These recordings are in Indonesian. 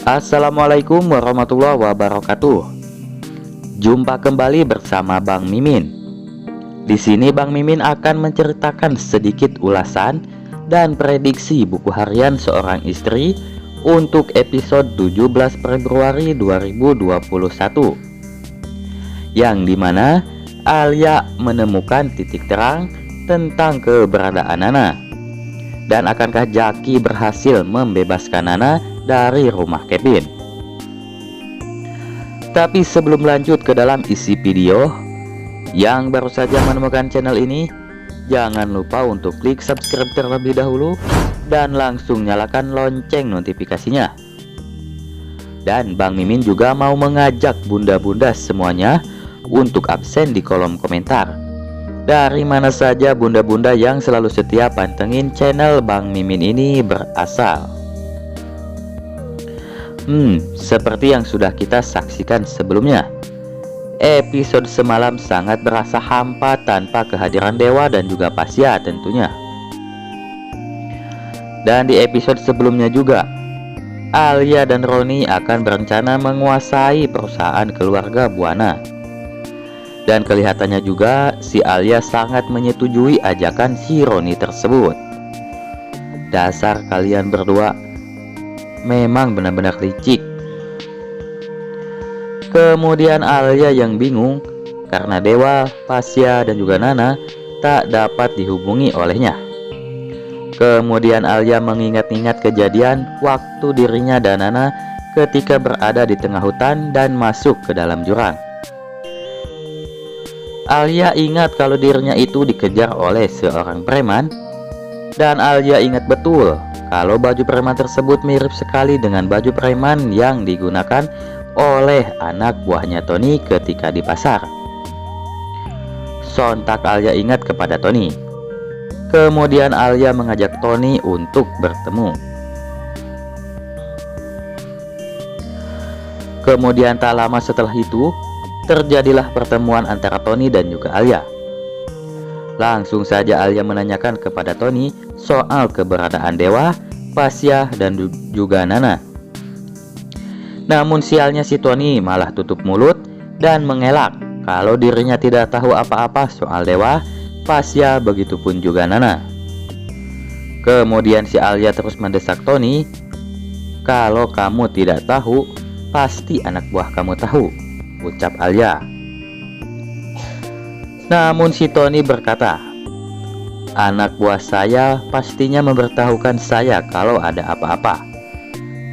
Assalamualaikum warahmatullahi wabarakatuh. Jumpa kembali bersama Bang Mimin. Di sini Bang Mimin akan menceritakan sedikit ulasan dan prediksi buku harian seorang istri untuk episode 17 Februari 2021, yang dimana Alia menemukan titik terang tentang keberadaan Nana. Dan akankah Jaki berhasil membebaskan Nana dari rumah Kevin? Tapi sebelum lanjut ke dalam isi video, yang baru saja menemukan channel ini, jangan lupa untuk klik subscribe terlebih dahulu dan langsung nyalakan lonceng notifikasinya. Dan Bang Mimin juga mau mengajak bunda-bunda semuanya untuk absen di kolom komentar. Dari mana saja bunda-bunda yang selalu setia pantengin channel Bang Mimin ini berasal. Seperti yang sudah kita saksikan sebelumnya, episode semalam sangat berasa hampa tanpa kehadiran Dewa dan juga Pasya tentunya. Dan di episode sebelumnya juga, Alia dan Roni akan berencana menguasai perusahaan keluarga Buana. Dan kelihatannya juga si Alia sangat menyetujui ajakan si Roni tersebut. Dasar kalian berdua memang benar-benar licik. Kemudian Alia yang bingung karena Dewa, Pasya dan juga Nana tak dapat dihubungi olehnya. Kemudian Alia mengingat-ingat kejadian waktu dirinya dan Nana ketika berada di tengah hutan dan masuk ke dalam jurang. Alia ingat kalau dirinya itu dikejar oleh seorang preman. Dan Alia ingat betul kalau baju preman tersebut mirip sekali dengan baju preman yang digunakan oleh anak buahnya Tony ketika di pasar. Sontak Alia ingat kepada Tony. Kemudian Alia mengajak Tony untuk bertemu. Kemudian tak lama setelah itu terjadilah pertemuan antara Tony dan juga Alia. Langsung saja Alia menanyakan kepada Tony soal keberadaan Dewa, Pasya dan juga Nana. Namun sialnya si Tony malah tutup mulut dan mengelak kalau dirinya tidak tahu apa-apa soal Dewa, Pasya, begitupun juga Nana. Kemudian si Alia terus mendesak Tony, "Kalau kamu tidak tahu, pasti anak buah kamu tahu," ucap Alia. Namun si Tony berkata, "Anak buah saya pastinya memberitahukan saya kalau ada apa-apa.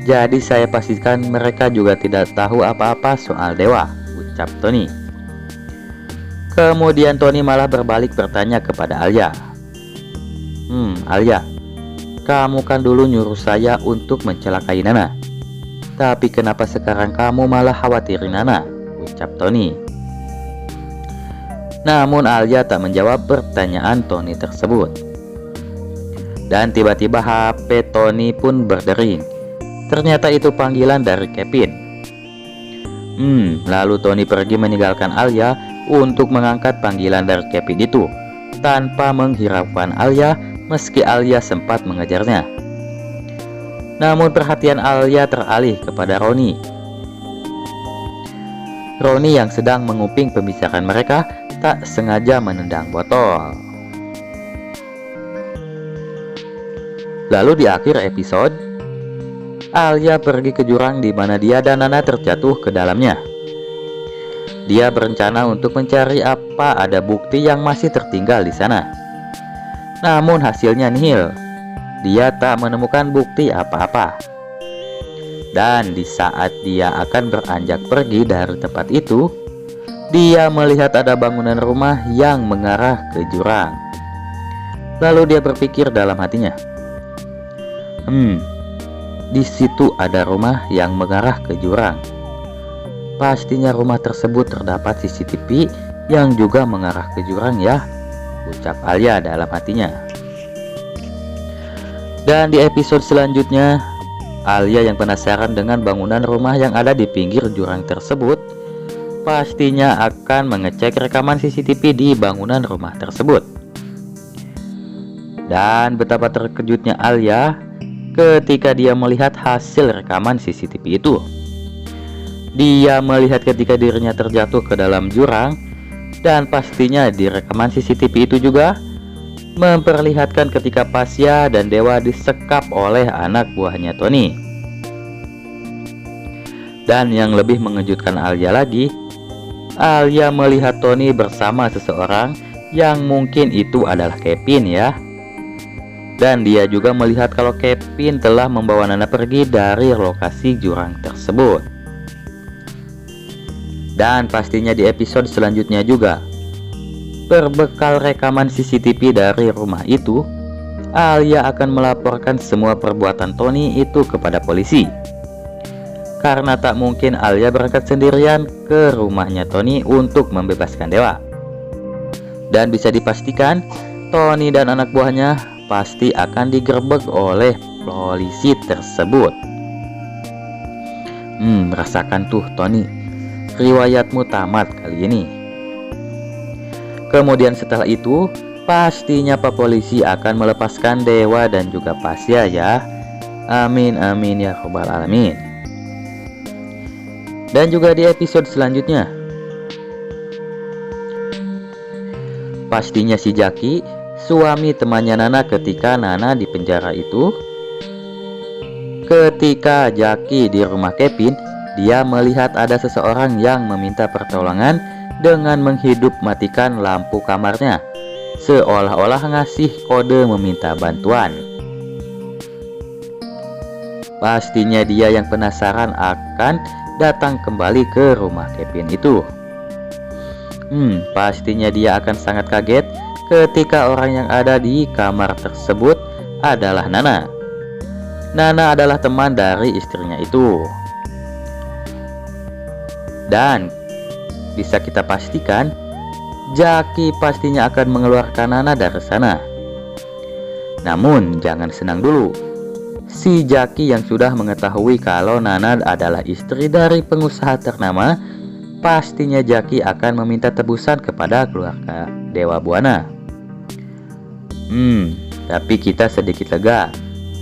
Jadi saya pastikan mereka juga tidak tahu apa-apa soal Dewa," ucap Tony. Kemudian Tony malah berbalik bertanya kepada Alia, "Alia, kamu kan dulu nyuruh saya untuk mencelakai Nana. Tapi kenapa sekarang kamu malah khawatirin Nana?" ucap Tony. Namun Alia tak menjawab pertanyaan Tony tersebut. Dan tiba-tiba HP Tony pun berdering. Ternyata itu panggilan dari Kevin. Lalu Tony pergi meninggalkan Alia untuk mengangkat panggilan dari Kevin itu tanpa menghiraukan Alia meski Alia sempat mengejarnya. Namun perhatian Alia teralih kepada Roni. Roni yang sedang menguping pembicaraan mereka tak sengaja menendang botol. Lalu di akhir episode, Alia pergi ke jurang di mana dia dan Nana terjatuh ke dalamnya. Dia berencana untuk mencari apa ada bukti yang masih tertinggal di sana. Namun hasilnya nihil. Dia tak menemukan bukti apa-apa. Dan di saat dia akan beranjak pergi dari tempat itu, dia melihat ada bangunan rumah yang mengarah ke jurang. Lalu dia berpikir dalam hatinya, di situ ada rumah yang mengarah ke jurang. Pastinya rumah tersebut terdapat CCTV yang juga mengarah ke jurang ya, ucap Alia dalam hatinya. Dan di episode selanjutnya, Alia yang penasaran dengan bangunan rumah yang ada di pinggir jurang tersebut pastinya akan mengecek rekaman CCTV di bangunan rumah tersebut. Dan betapa terkejutnya Alia ketika dia melihat hasil rekaman CCTV itu. Dia melihat ketika dirinya terjatuh ke dalam jurang, dan pastinya di rekaman CCTV itu juga memperlihatkan ketika Pasya dan Dewa disekap oleh anak buahnya Tony. Dan yang lebih mengejutkan Alia lagi, Alia melihat Tony bersama seseorang yang mungkin itu adalah Kevin ya. Dan dia juga melihat kalau Kevin telah membawa Nana pergi dari lokasi jurang tersebut. Dan pastinya di episode selanjutnya juga, berbekal rekaman CCTV dari rumah itu, Alia akan melaporkan semua perbuatan Tony itu kepada polisi. Karena tak mungkin Alia berangkat sendirian ke rumahnya Tony untuk membebaskan Dewa. Dan bisa dipastikan Tony dan anak buahnya pasti akan digerebek oleh polisi tersebut. Rasakan tuh Tony, riwayatmu tamat kali ini. Kemudian setelah itu pastinya Pak Polisi akan melepaskan Dewa dan juga Pasya ya. Amin amin ya robbal alamin. Dan juga di episode selanjutnya, pastinya si Jaki, suami temannya Nana ketika Nana di penjara itu. Ketika Jaki di rumah Kevin, dia melihat ada seseorang yang meminta pertolongan dengan menghidup matikan lampu kamarnya, seolah-olah ngasih kode meminta bantuan. Pastinya dia yang penasaran akan datang kembali ke rumah Kevin itu. Pastinya dia akan sangat kaget ketika orang yang ada di kamar tersebut adalah Nana. Nana adalah teman dari istrinya itu. Dan bisa kita pastikan Jaki pastinya akan mengeluarkan Nana dari sana. Namun jangan senang dulu. Si Jaki yang sudah mengetahui kalau Nana adalah istri dari pengusaha ternama, pastinya Jaki akan meminta tebusan kepada keluarga Dewa Buana. Tapi kita sedikit lega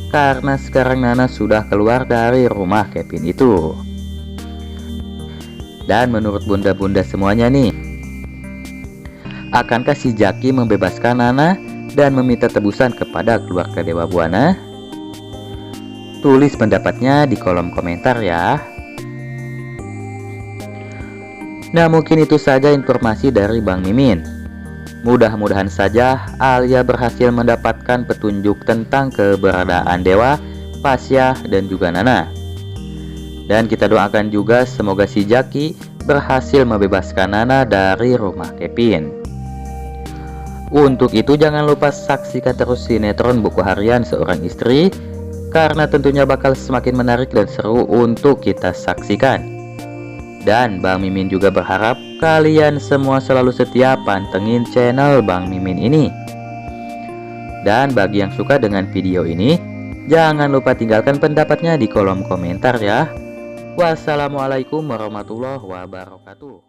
karena sekarang Nana sudah keluar dari rumah Kevin itu. Dan menurut bunda-bunda semuanya nih, akankah si Jaki membebaskan Nana dan meminta tebusan kepada keluarga Dewa Buana? Tulis pendapatnya di kolom komentar ya. Nah, mungkin itu saja informasi dari Bang Mimin. Mudah-mudahan saja Alia berhasil mendapatkan petunjuk tentang keberadaan Dewa, Pasya, dan juga Nana. Dan kita doakan juga semoga si Jaki berhasil membebaskan Nana dari rumah Kevin. Untuk itu jangan lupa saksikan terus sinetron Buku Harian Seorang Istri, karena tentunya bakal semakin menarik dan seru untuk kita saksikan. Dan Bang Mimin juga berharap kalian semua selalu setia pantengin channel Bang Mimin ini. Dan bagi yang suka dengan video ini, jangan lupa tinggalkan pendapatnya di kolom komentar ya. Wassalamualaikum warahmatullahi wabarakatuh.